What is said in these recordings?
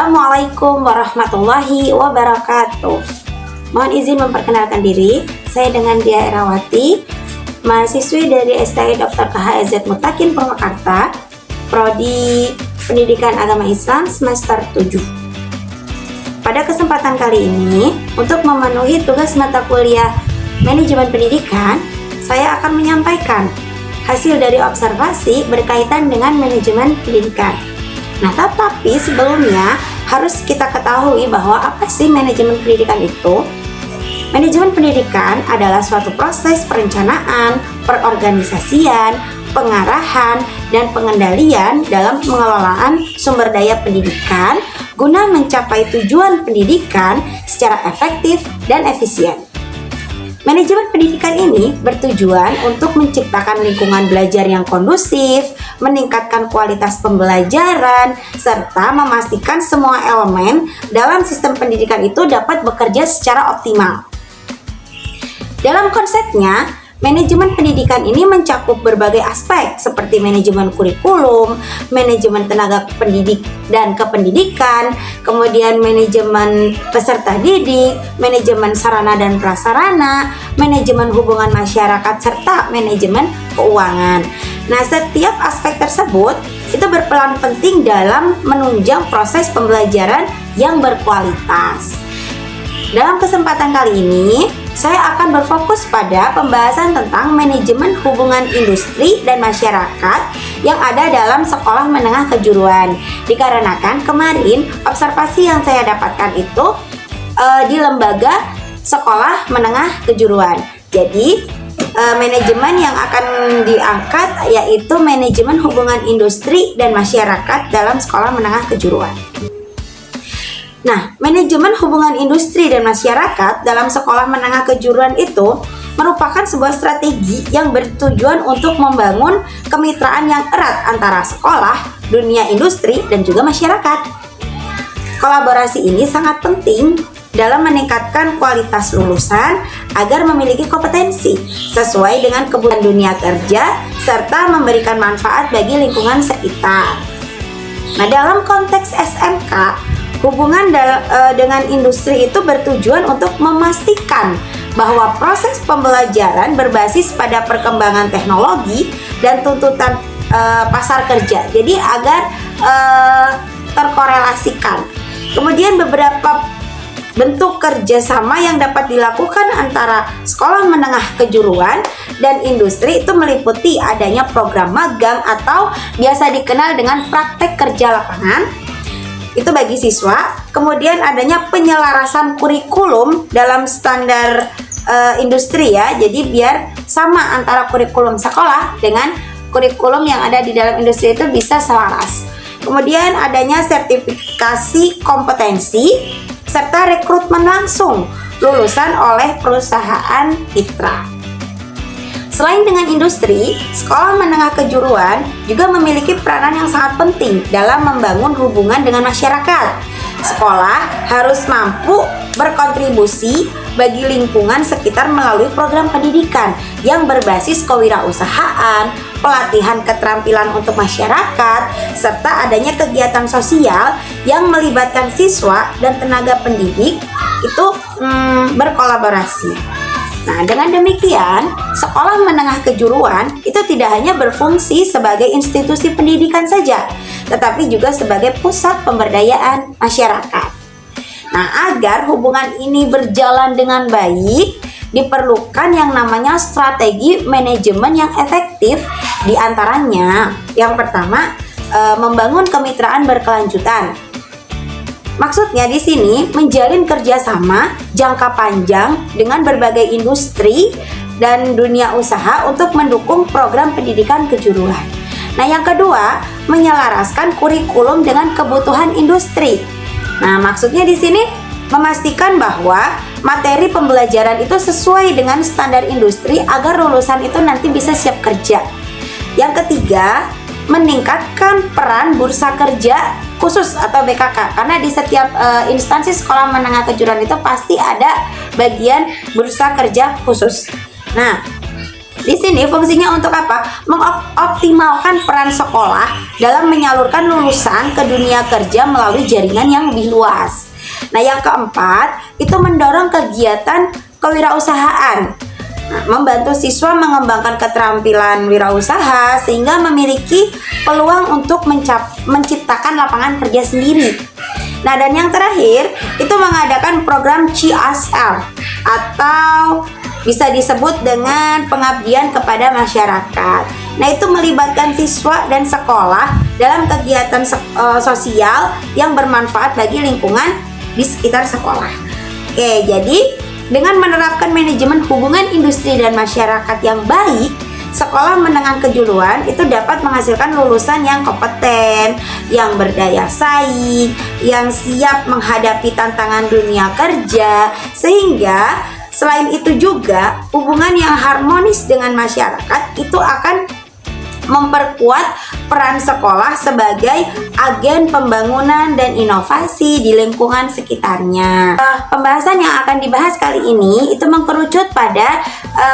Assalamualaikum warahmatullahi wabarakatuh. Mohon izin memperkenalkan diri. Saya dengan Dia Erawati, mahasiswi dari STI Dr. KHZ Mutakin Purwakarta, Prodi Pendidikan Agama Islam semester 7. Pada kesempatan kali ini, untuk memenuhi tugas mata kuliah Manajemen Pendidikan, saya akan menyampaikan hasil dari observasi berkaitan dengan manajemen pendidikan. Nah, tetapi sebelumnya harus kita ketahui bahwa apa sih manajemen pendidikan itu? Manajemen pendidikan adalah suatu proses perencanaan, perorganisasian, pengarahan, dan pengendalian dalam pengelolaan sumber daya pendidikan guna mencapai tujuan pendidikan secara efektif dan efisien. Manajemen pendidikan ini bertujuan untuk menciptakan lingkungan belajar yang kondusif, meningkatkan kualitas pembelajaran, serta memastikan semua elemen dalam sistem pendidikan itu dapat bekerja secara optimal. Dalam konsepnya, manajemen pendidikan ini mencakup berbagai aspek seperti manajemen kurikulum, manajemen tenaga pendidik dan kependidikan, kemudian manajemen peserta didik, manajemen sarana dan prasarana, manajemen hubungan masyarakat, serta manajemen keuangan. Nah, setiap aspek tersebut itu berperan penting dalam menunjang proses pembelajaran yang berkualitas. Dalam kesempatan kali ini, saya akan berfokus pada pembahasan tentang manajemen hubungan industri dan masyarakat yang ada dalam sekolah menengah kejuruan. Dikarenakan kemarin observasi yang saya dapatkan itu di lembaga sekolah menengah kejuruan. Jadi manajemen yang akan diangkat yaitu manajemen hubungan industri dan masyarakat dalam sekolah menengah kejuruan. Nah, manajemen hubungan industri dan masyarakat dalam sekolah menengah kejuruan itu merupakan sebuah strategi yang bertujuan untuk membangun kemitraan yang erat antara sekolah, dunia industri, dan juga masyarakat. Kolaborasi ini sangat penting dalam meningkatkan kualitas lulusan agar memiliki kompetensi sesuai dengan kebutuhan dunia kerja serta memberikan manfaat bagi lingkungan sekitar. Nah, dalam konteks SMK, hubungan dengan industri itu bertujuan untuk memastikan bahwa proses pembelajaran berbasis pada perkembangan teknologi dan tuntutan pasar kerja. Jadi agar terkorelasikan. Kemudian beberapa bentuk kerjasama yang dapat dilakukan antara sekolah menengah kejuruan dan industri itu meliputi adanya program magang atau biasa dikenal dengan praktek kerja lapangan. Itu bagi siswa. Kemudian adanya penyelarasan kurikulum dalam standar industri ya. Jadi biar sama antara kurikulum sekolah dengan kurikulum yang ada di dalam industri itu bisa selaras. Kemudian adanya sertifikasi kompetensi serta rekrutmen langsung lulusan oleh perusahaan mitra. Selain dengan industri, sekolah menengah kejuruan juga memiliki peranan yang sangat penting dalam membangun hubungan dengan masyarakat. Sekolah harus mampu berkontribusi bagi lingkungan sekitar melalui program pendidikan yang berbasis kewirausahaan, pelatihan keterampilan untuk masyarakat, serta adanya kegiatan sosial yang melibatkan siswa dan tenaga pendidik itu berkolaborasi. Nah, dengan demikian, sekolah menengah kejuruan itu tidak hanya berfungsi sebagai institusi pendidikan saja, tetapi juga sebagai pusat pemberdayaan masyarakat. Nah, agar hubungan ini berjalan dengan baik, diperlukan yang namanya strategi manajemen yang efektif. Di antaranya, yang pertama, membangun kemitraan berkelanjutan. Maksudnya di sini menjalin kerjasama jangka panjang dengan berbagai industri dan dunia usaha untuk mendukung program pendidikan kejuruan. Nah, yang kedua, menyelaraskan kurikulum dengan kebutuhan industri. Nah, maksudnya di sini memastikan bahwa materi pembelajaran itu sesuai dengan standar industri agar lulusan itu nanti bisa siap kerja. Yang ketiga, meningkatkan peran bursa kerja khusus atau BKK, karena di setiap instansi sekolah menengah kejuruan itu pasti ada bagian bursa kerja khusus. Nah, Di sini fungsinya untuk apa? Mengoptimalkan peran sekolah dalam menyalurkan lulusan ke dunia kerja melalui jaringan yang lebih luas. Nah, yang keempat, itu mendorong kegiatan kewirausahaan. Nah, membantu siswa mengembangkan keterampilan wirausaha sehingga memiliki peluang untuk menciptakan lapangan kerja sendiri. Nah, dan yang terakhir, itu mengadakan program CSR atau bisa disebut dengan pengabdian kepada masyarakat. Nah, itu melibatkan siswa dan sekolah dalam kegiatan sosial yang bermanfaat bagi lingkungan di sekitar sekolah. Oke, jadi dengan menerapkan manajemen hubungan industri dan masyarakat yang baik, sekolah menengah kejuruan itu dapat menghasilkan lulusan yang kompeten, yang berdaya saing, yang siap menghadapi tantangan dunia kerja, sehingga selain itu juga hubungan yang harmonis dengan masyarakat itu akan memperkuat peran sekolah sebagai agen pembangunan dan inovasi di lingkungan sekitarnya. Pembahasan yang akan dibahas kali ini itu mengkerucut pada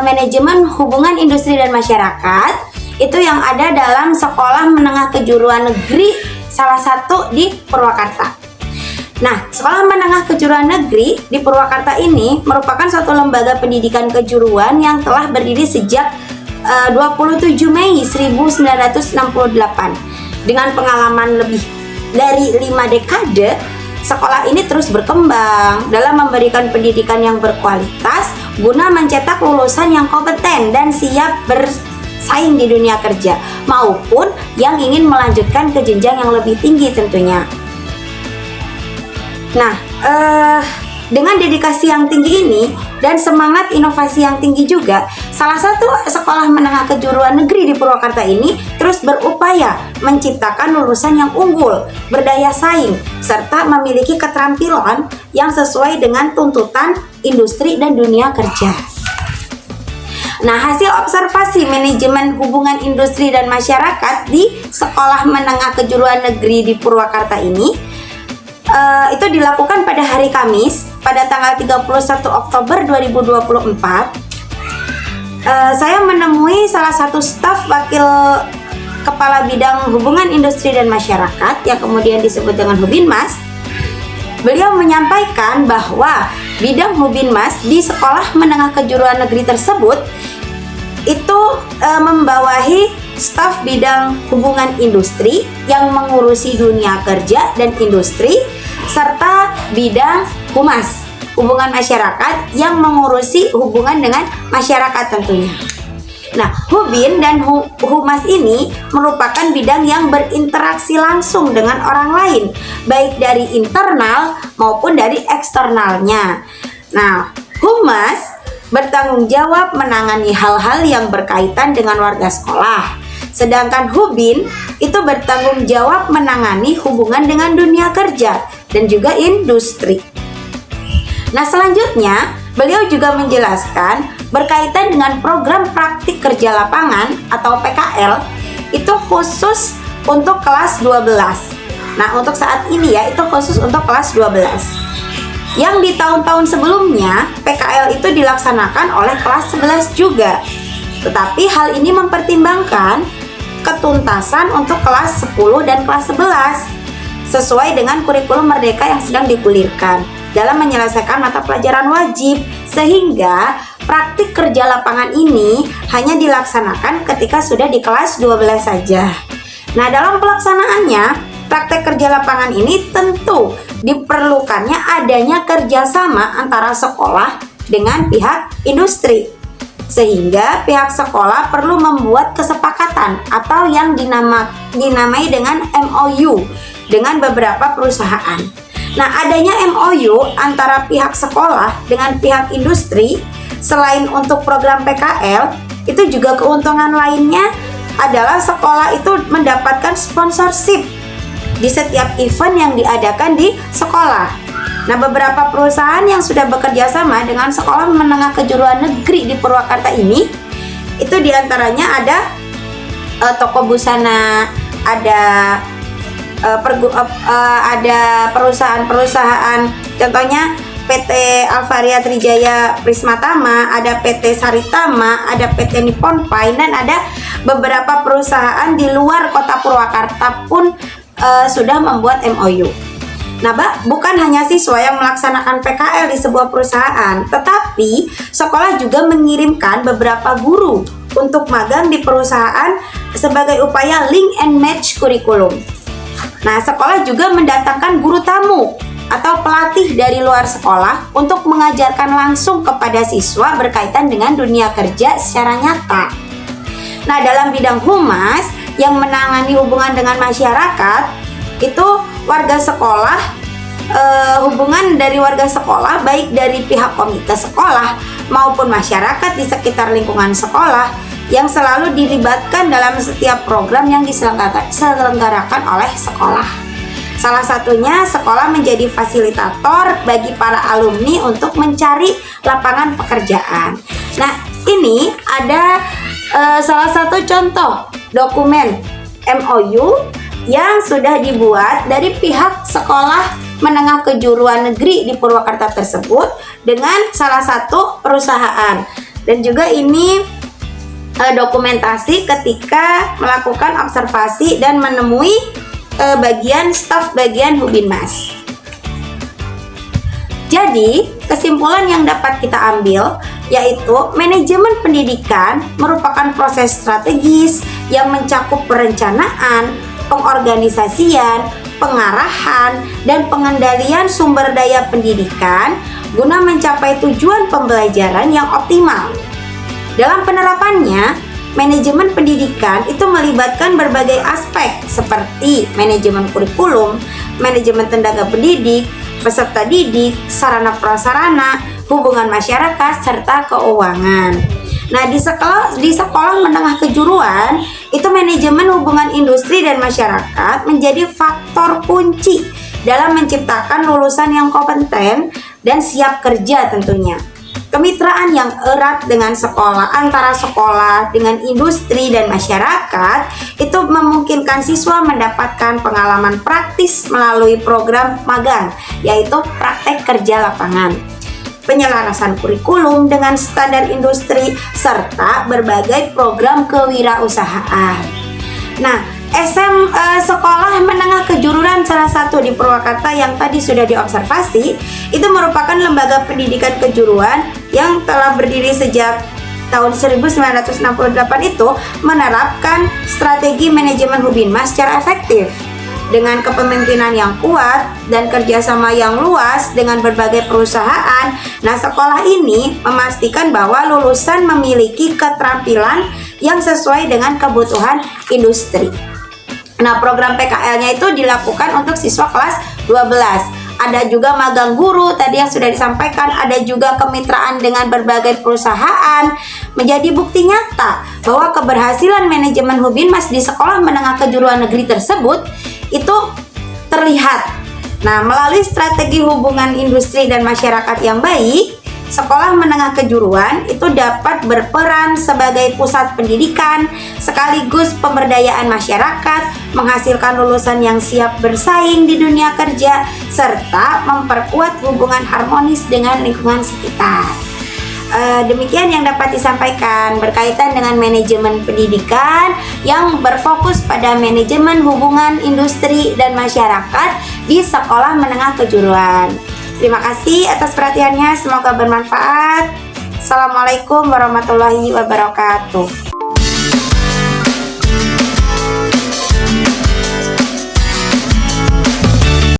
manajemen hubungan industri dan masyarakat, itu yang ada dalam Sekolah Menengah Kejuruan Negeri salah satu di Purwakarta. Nah, Sekolah Menengah Kejuruan Negeri di Purwakarta ini merupakan suatu lembaga pendidikan kejuruan yang telah berdiri sejak 27 Mei 1968. Dengan pengalaman lebih dari 5 dekade, sekolah ini terus berkembang dalam memberikan pendidikan yang berkualitas guna mencetak lulusan yang kompeten dan siap bersaing di dunia kerja, maupun yang ingin melanjutkan ke jenjang yang lebih tinggi tentunya. Nah, dengan dedikasi yang tinggi ini dan semangat inovasi yang tinggi juga, salah satu Sekolah Menengah Kejuruan Negeri di Purwakarta ini terus berupaya menciptakan lulusan yang unggul, berdaya saing, serta memiliki keterampilan yang sesuai dengan tuntutan industri dan dunia kerja. Nah, hasil observasi manajemen hubungan industri dan masyarakat di Sekolah Menengah Kejuruan Negeri di Purwakarta ini itu dilakukan pada hari Kamis pada tanggal 31 Oktober 2024. Saya menemui salah satu staf wakil kepala bidang hubungan industri dan masyarakat yang kemudian disebut dengan Hubinmas. Beliau menyampaikan bahwa bidang Hubinmas di Sekolah Menengah Kejuruan Negeri tersebut itu membawahi staf bidang hubungan industri yang mengurusi dunia kerja dan industri, serta bidang humas, hubungan masyarakat yang mengurusi hubungan dengan masyarakat tentunya. Nah, Hubin dan Humas ini merupakan bidang yang berinteraksi langsung dengan orang lain, baik dari internal maupun dari eksternalnya. Nah, Humas bertanggung jawab menangani hal-hal yang berkaitan dengan warga sekolah. Sedangkan Hubin itu bertanggung jawab menangani hubungan dengan dunia kerja dan juga industri. Nah, selanjutnya beliau juga menjelaskan berkaitan dengan program praktik kerja lapangan atau PKL itu khusus untuk kelas 12. Nah, untuk saat ini ya itu khusus untuk kelas 12. Yang di tahun-tahun sebelumnya PKL itu dilaksanakan oleh kelas 11 juga. Tetapi hal ini mempertimbangkan ketuntasan untuk kelas 10 dan kelas 11 sesuai dengan kurikulum merdeka yang sedang digulirkan dalam menyelesaikan mata pelajaran wajib, sehingga praktik kerja lapangan ini hanya dilaksanakan ketika sudah di kelas 12 saja. Nah, dalam pelaksanaannya praktek kerja lapangan ini tentu diperlukannya adanya kerjasama antara sekolah dengan pihak industri, sehingga pihak sekolah perlu membuat kesepakatan atau yang dinamai dengan MOU dengan beberapa perusahaan. Nah, adanya MOU antara pihak sekolah dengan pihak industri, selain untuk program PKL, itu juga keuntungan lainnya adalah sekolah itu mendapatkan sponsorship di setiap event yang diadakan di sekolah. Nah, beberapa perusahaan yang sudah bekerja sama dengan Sekolah Menengah Kejuruan Negeri di Purwakarta ini, itu diantaranya ada toko busana, ada perusahaan-perusahaan, contohnya PT Alvaria Trijaya Prismatama, ada PT Saritama, ada PT Nippon Paint, dan ada beberapa perusahaan di luar kota Purwakarta pun sudah membuat MOU. Nah, bukan hanya siswa yang melaksanakan PKL di sebuah perusahaan, tetapi sekolah juga mengirimkan beberapa guru untuk magang di perusahaan sebagai upaya link and match kurikulum. Nah, sekolah juga mendatangkan guru tamu atau pelatih dari luar sekolah untuk mengajarkan langsung kepada siswa berkaitan dengan dunia kerja secara nyata. Nah, dalam bidang humas yang menangani hubungan dengan masyarakat, itu warga sekolah, hubungan dari warga sekolah baik dari pihak komite sekolah maupun masyarakat di sekitar lingkungan sekolah yang selalu dilibatkan dalam setiap program yang diselenggarakan oleh sekolah. Salah satunya, sekolah menjadi fasilitator bagi para alumni untuk mencari lapangan pekerjaan. Nah, ini ada salah satu contoh dokumen MOU yang sudah dibuat dari pihak sekolah menengah kejuruan negeri di Purwakarta tersebut dengan salah satu perusahaan. Dan juga ini dokumentasi ketika melakukan observasi dan menemui staf bagian Hubinmas. Jadi, kesimpulan yang dapat kita ambil yaitu manajemen pendidikan merupakan proses strategis yang mencakup perencanaan, pengorganisasian, pengarahan, dan pengendalian sumber daya pendidikan guna mencapai tujuan pembelajaran yang optimal. Dalam penerapannya, manajemen pendidikan itu melibatkan berbagai aspek seperti manajemen kurikulum, manajemen tenaga pendidik, peserta didik, sarana prasarana, hubungan masyarakat, serta keuangan. Nah, di sekolah menengah kejuruan, itu manajemen hubungan industri dan masyarakat menjadi faktor kunci dalam menciptakan lulusan yang kompeten dan siap kerja tentunya. Kemitraan yang erat dengan sekolah, antara sekolah dengan industri dan masyarakat, itu memungkinkan siswa mendapatkan pengalaman praktis melalui program magang, yaitu praktek kerja lapangan, penyelarasan kurikulum dengan standar industri, serta berbagai program kewirausahaan. Nah, sekolah menengah kejuruan salah satu di Purwakarta yang tadi sudah diobservasi, itu merupakan lembaga pendidikan kejuruan yang telah berdiri sejak tahun 1968 itu menerapkan strategi manajemen Hubinmas secara efektif. Dengan kepemimpinan yang kuat dan kerjasama yang luas dengan berbagai perusahaan, nah sekolah ini memastikan bahwa lulusan memiliki keterampilan yang sesuai dengan kebutuhan industri. Nah, program PKL-nya itu dilakukan untuk siswa kelas 12. Ada juga magang guru tadi yang sudah disampaikan, ada juga kemitraan dengan berbagai perusahaan. Menjadi bukti nyata bahwa keberhasilan manajemen Hubinmas di sekolah menengah kejuruan negeri tersebut itu terlihat. Nah, melalui strategi hubungan industri dan masyarakat yang baik, sekolah menengah kejuruan itu dapat berperan sebagai pusat pendidikan sekaligus pemberdayaan masyarakat, menghasilkan lulusan yang siap bersaing di dunia kerja, serta memperkuat hubungan harmonis dengan lingkungan sekitar. Demikian yang dapat disampaikan berkaitan dengan manajemen pendidikan yang berfokus pada manajemen hubungan industri dan masyarakat di sekolah menengah kejuruan. Terima kasih atas perhatiannya, semoga bermanfaat. Assalamualaikum warahmatullahi wabarakatuh.